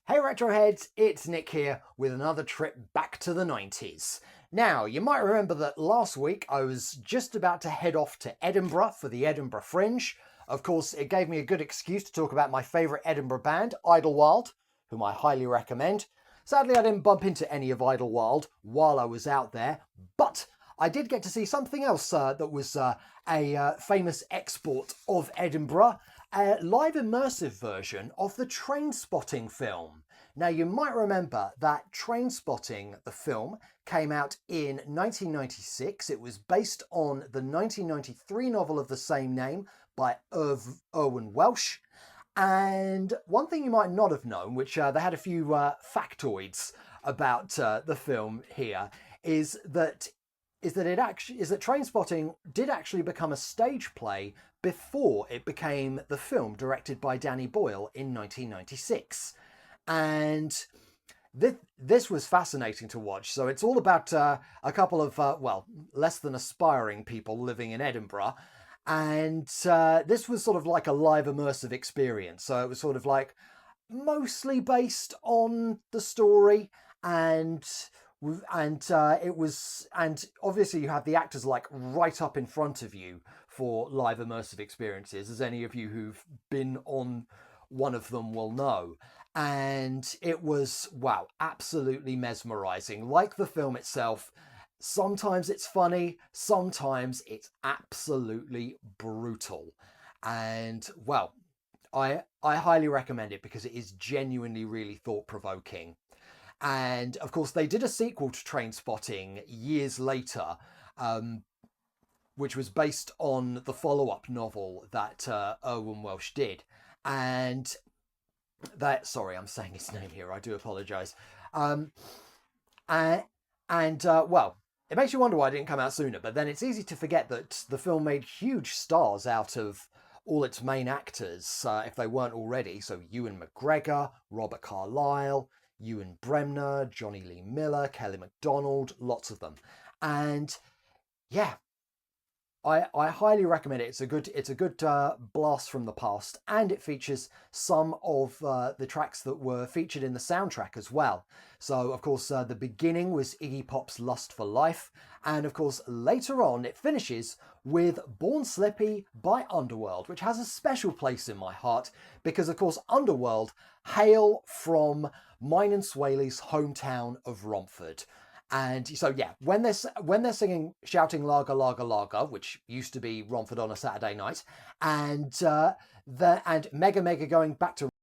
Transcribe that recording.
Hey Retroheads, it's Nick here with another trip back to the 90s. Now, you might remember that last week I was just about to head off to Edinburgh for the Edinburgh Fringe. Of course, it gave me a good excuse to talk about my favourite Edinburgh band, Idlewild, whom I highly recommend. Sadly, I didn't bump into any of Idlewild while I was out there, but I did get to see something else that was a famous export of Edinburgh, a live immersive version of the Trainspotting film. Now, you might remember that Trainspotting, the film, came out in 1996. It was based on the 1993 novel of the same name by Irwin Welsh. And one thing you might not have known, which they had a few factoids about the film here, is that Trainspotting did actually become a stage play before it became the film directed by Danny Boyle in 1996. And this was fascinating to watch. So it's all about a couple of, less than aspiring people living in Edinburgh. And this was sort of like a live immersive experience. So it was sort of like mostly based on the story, and obviously you have the actors like right up in front of you for live immersive experiences, as any of you who've been on one of them will know. And it was, wow, absolutely mesmerizing. Like the film itself, sometimes it's funny, sometimes it's absolutely brutal. And well, I highly recommend it because it is genuinely really thought provoking. And of course, they did a sequel to Trainspotting years later, which was based on the follow-up novel that Irwin Welsh did. And sorry, I'm saying his name here. I do apologise. Well, it makes you wonder why it didn't come out sooner. But then it's easy to forget that the film made huge stars out of all its main actors, if they weren't already. So Ewan McGregor, Robert Carlyle, Ewan Bremner, Johnny Lee Miller, Kelly MacDonald, lots of them. And yeah, I highly recommend it. It's a good blast from the past, and it features some of the tracks that were featured in the soundtrack as well. So of course the beginning was Iggy Pop's Lust for Life, and of course later on it finishes with Born Slippy by Underworld, which has a special place in my heart because of course Underworld hail from mine and Swaley's hometown of Romford. And so yeah, when they're singing, shouting "Lager, Lager, Lager," which used to be Romford on a Saturday night, and Mega Mega going back to